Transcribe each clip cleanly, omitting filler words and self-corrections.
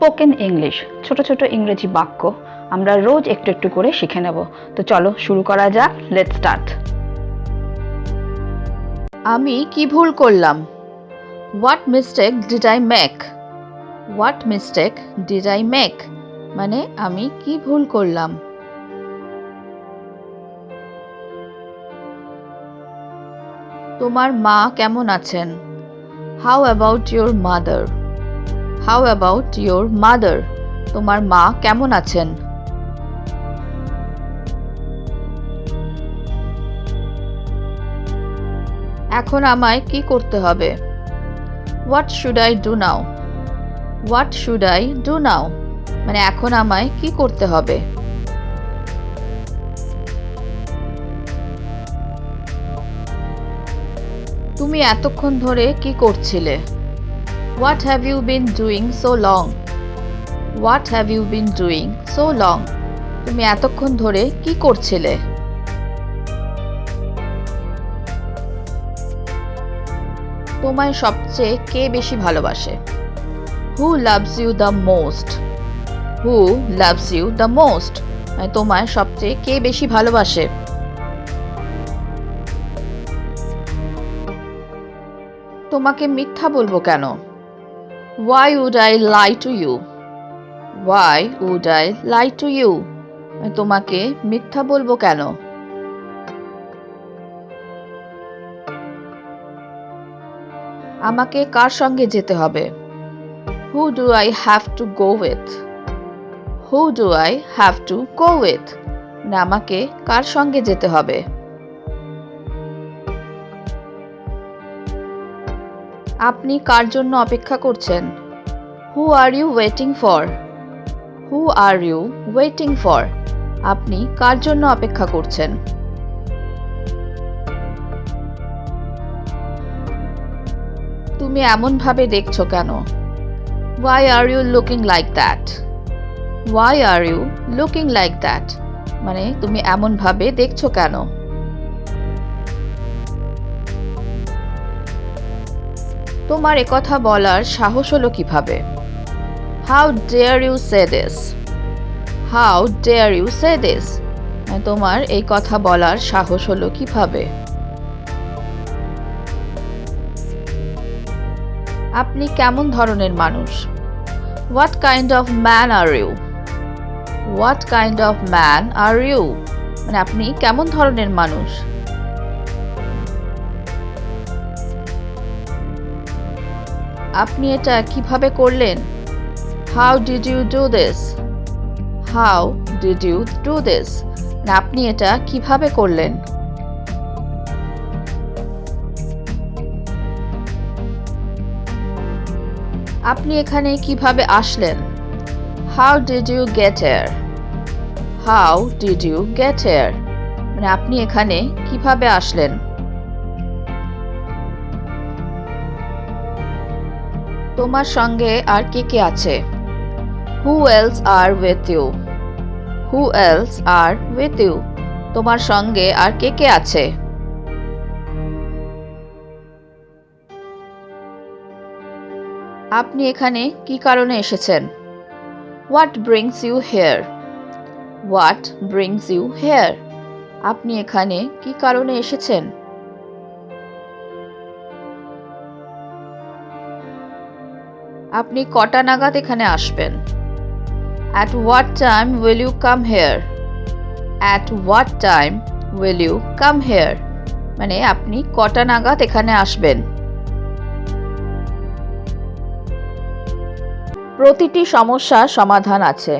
Spoken English, ছোট ছোট ইংরেজি বাক্য আমরা রোজ একটু একটু করে শিখে নেব। তো চলো শুরু করা যাক। Let's start. আমি কি ভুল করলাম? What mistake did I make? What mistake did I make মানে আমি কি ভুল করলাম। তোমার মা কেমন আছেন? How about your mother? How about your mother তোমার মা কেমন আছেন? এখন আমায় কি করতে হবে? What should I do now? What should I do now মানে এখন আমায় কি করতে হবে? তুমি এতক্ষণ ধরে কি করছিলে? What have you been doing so long? What have you been doing so long তুমি এতক্ষণ ধরে কি করছিলে? তোমায় সবচেয়ে কে বেশি ভালোবাসে? Who loves you the most? Who loves you the most তোমায় সবচেয়ে কে বেশি ভালোবাসে? তোমাকে মিথ্যা বলবো কেন? Why would I lie to you? Why would I lie to you? তোমাকে মিথ্যা বলবো কেন? আমাকে কার সঙ্গে যেতে হবে? Who do I have to go with? Who do I have to go with? আমাকে কার সঙ্গে যেতে হবে? আপনি কার জন্য অপেক্ষা করছেন? Who are you waiting for? Who are you waiting for? আপনি কার জন্য অপেক্ষা করছেন? তুমি এমন ভাবে দেখছো কেন? Why are you looking like that? Why are you looking like that? মানে তুমি এমন ভাবে দেখছো কেন? তোমার একথা বলার সাহস হলো কিভাবে? How dare you say this? How dare you say this? তোমার এই কথা বলার সাহস হলো কিভাবে? আপনি কেমন ধরনের মানুষ? What kind of man are you? What kind of man are you? মানে আপনি কেমন ধরনের মানুষ? আপনি এটা কিভাবে করলেন? How did you do this? How did you do this? না আপনি এটা কিভাবে করলেন? আপনি এখানে কিভাবে আসলেন? How did you get here? How did you get here? মানে আপনি এখানে কিভাবে আসলেন? তোমার সঙ্গে আর কে কে আছে? Who else are with you? Who else are with you? তোমার সঙ্গে আর কে কে আছে? আপনি এখানে কি কারণে এসেছেন? What brings you here? What brings you here? আপনি এখানে কি কারণে এসেছেন? আপনি কটা নাগাদ এখানে আসবেন? At what time will you come here? At what time will you come here? মানে আপনি কটা নাগাদ এখানে আসবেন? প্রতিটি সমস্যার সমাধান আছে।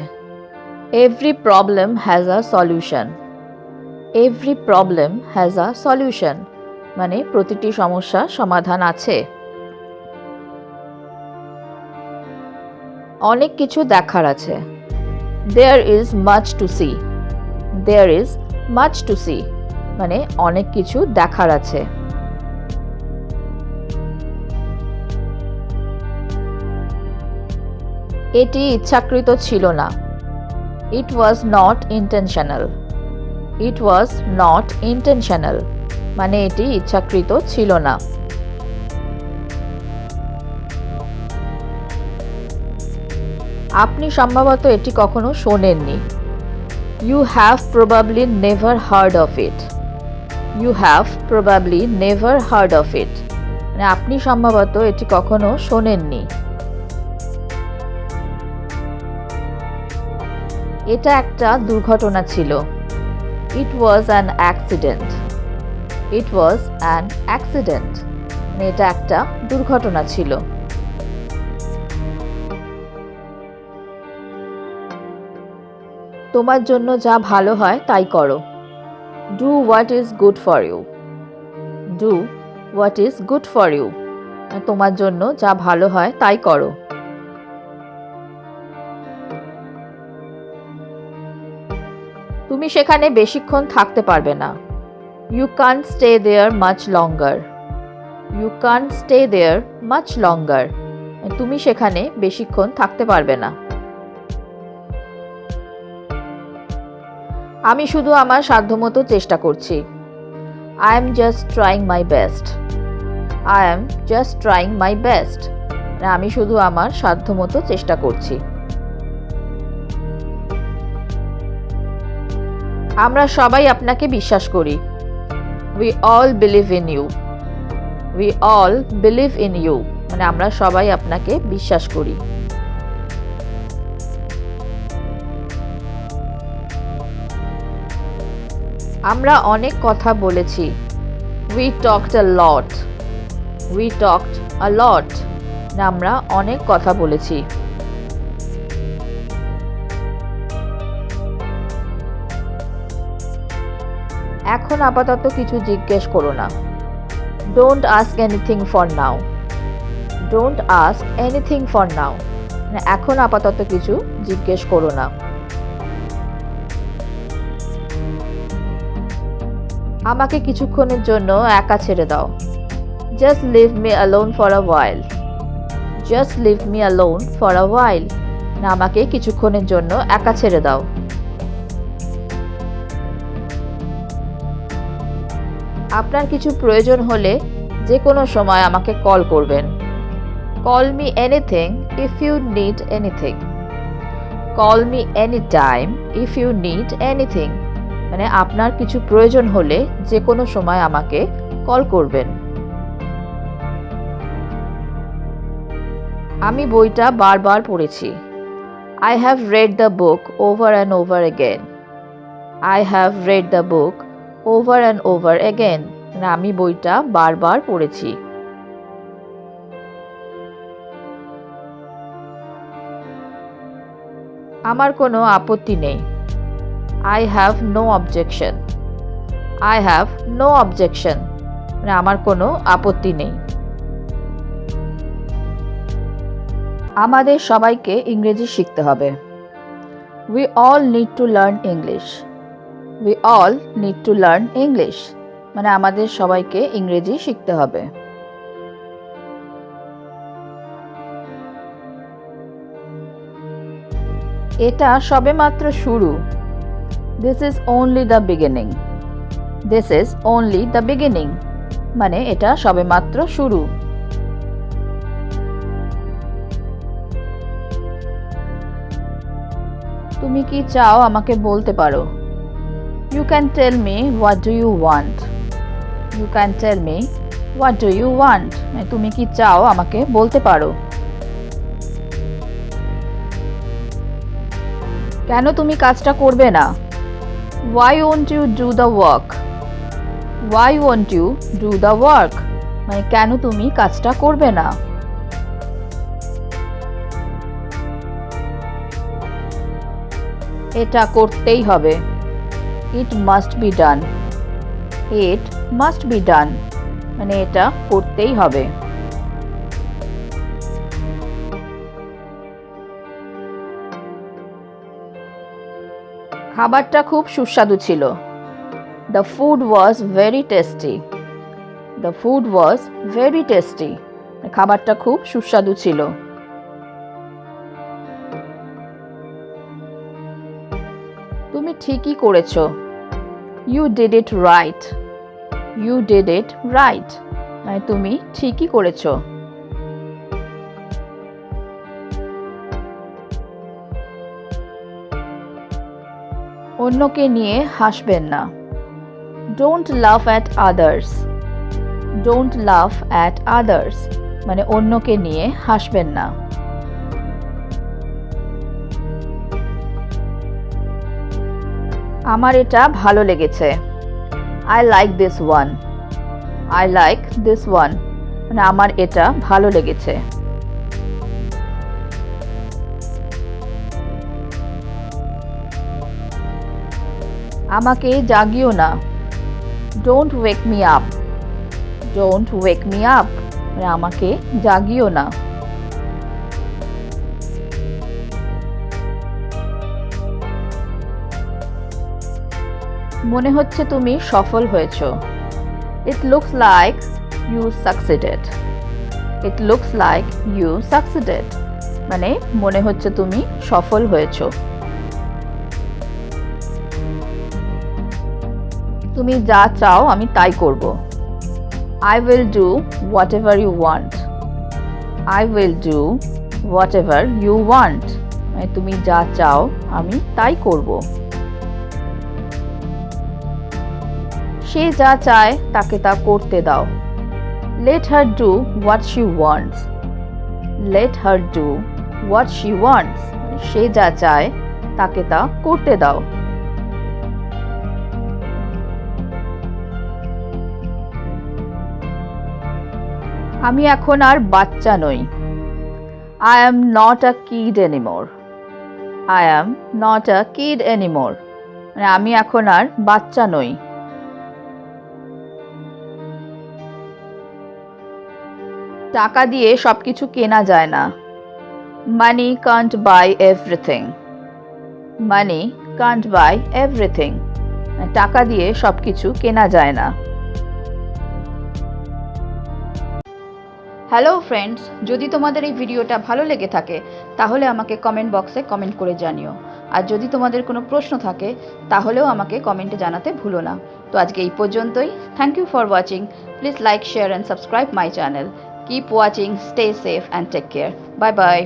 Every problem has a solution. Every problem has a solution. মানে প্রতিটি সমস্যার সমাধান আছে। অনেক কিছু দেখার আছে। There is much to see. There is much to see. মানে অনেক কিছু দেখার আছে। এটি ইচ্ছাকৃত ছিল না। It was not intentional. It was not intentional. মানে এটি ইচ্ছাকৃত ছিল না। আপনি সম্ভবত এটি কখনো শোনেননি। You have probably never heard of it. You have probably never heard of it. মানে আপনি সম্ভবত এটি কখনো শোনেননি। এটা একটা দুর্ঘটনা ছিল। It was an accident. It was an accident. মানে এটা একটা দুর্ঘটনা ছিল। তোমার জন্য যা ভালো হয় তাই করো। Do what is good for you. Do what is good for you. তোমার জন্য যা ভালো হয় তাই করো। তুমি সেখানে বেশিক্ষণ থাকতে পারবে না। You can't stay there much longer. You can't stay there much longer. তুমি সেখানে বেশিক্ষণ থাকতে পারবে না। আমি শুধু আমার সাধ্যমতো চেষ্টা করছি। I am just trying my best. I am just trying my best. আমি শুধু আমার সাধ্যমতো চেষ্টা করছি। আমরা সবাই আপনাকে বিশ্বাস করি। We all believe in you. We all believe in you. মানে আমরা সবাই আপনাকে বিশ্বাস করি। আমরা অনেক কথা বলেছি। We talked a lot. We talked a lot. আমরা অনেক কথা বলেছি। এখন আপাতত কিছু জিজ্ঞেস করো না। Don't ask anything for now. Don't ask anything for now. এখন আপাতত কিছু জিজ্ঞেস করো না। আমাকে কিছুক্ষণের জন্য একা ছেড়ে দাও। Just leave me alone for a while. Just leave me alone for a while. আমাকে কিছুক্ষণের জন্য একা ছেড়ে দাও। আপনার কিছু প্রয়োজন হলে যে কোনো সময় আমাকে কল করবেন। Call me anything if you need anything. Call me anytime if you need anything. মানে আপনার কিছু প্রয়োজন হলে যে কোনো সময় আমাকে কল করবেন। আমি বইটা বারবার পড়েছি। I have read the book over and over again. I have read the book over and over again. মানে আমি বইটা বারবার পড়েছি। আমার কোনো আপত্তি নেই। I have no objection. I have no objection. মানে আমার কোনো আপত্তি নেই। আমাদের সবাইকে ইংরেজি শিখতে হবে। We all need to learn English. We all need to learn English. মানে আমাদের সবাইকে ইংরেজি শিখতে হবে। এটা সবেমাত্র শুরু। This is only the beginning. This is only the beginning. মানে এটা সবেমাত্র শুরু। তুমি কি চাও আমাকে বলতে পারো। You can tell me what do you want. You can tell me what do you want. মানে তুমি কি চাও আমাকে বলতে পারো। কেন তুমি কাজটা করবে না। Why won't you do the work? Why won't you do the work? মানে কেন তুমি কাজটা করবে না। এটা করতেই হবে। It must be done. It must be done. মানে এটা করতেই হবে। খাবারটা খুব সুস্বাদু ছিল। The food was very tasty. The food was very tasty. খাবারটা খুব সুস্বাদু ছিল। তুমি ঠিকই করেছো। You did it right. You did it right. মানে তুমি ঠিকই করেছো। অন্যকে নিয়ে হাসবেন না। Don't laugh at others. Don't laugh at others মানে অন্যকে নিয়ে হাসবেন না। আমার এটা ভালো লেগেছে। I like this one. I like this one মানে আমার এটা ভালো লেগেছে। আমাকে জাগিও না। Don't wake me up. Don't wake me up মানে আমাকে জাগিও না। মনে হচ্ছে তুমি সফল হয়েছো। It looks like you succeeded. It looks like you succeeded মানে মনে হচ্ছে তুমি সফল হয়েছো। তুমি যা চাও আমি তাই করব। I will do whatever you want. I will do whatever you want মানে তুমি যা চাও আমি তাই করব। সে যা চায় তাকে তা করতে দাও। Let her do what she wants. Let her do what she wants সে যা চায় তাকে তা করতে দাও। আমি এখন আর বাচ্চা নই। I am not a kid anymore. I am not a kid anymore মানে আমি এখন আর বাচ্চা নই। টাকা দিয়ে সবকিছু কেনা যায় না। Money can't buy everything. Money can't buy everything টাকা দিয়ে সবকিছু কেনা যায় না। হ্যালো ফ্রেন্ডস, যদি তোমাদের এই ভিডিওটা ভালো লেগে থাকে তাহলে আমাকে কমেন্ট বক্সে কমেন্ট করে জানিও। আর যদি তোমাদের কোনো প্রশ্ন থাকে তাহলেও আমাকে কমেন্টে জানাতে ভুলো না। তো আজকে এই পর্যন্তই। Thank you for watching. Please like, share and subscribe my channel. Keep watching, stay safe and take care. Bye by.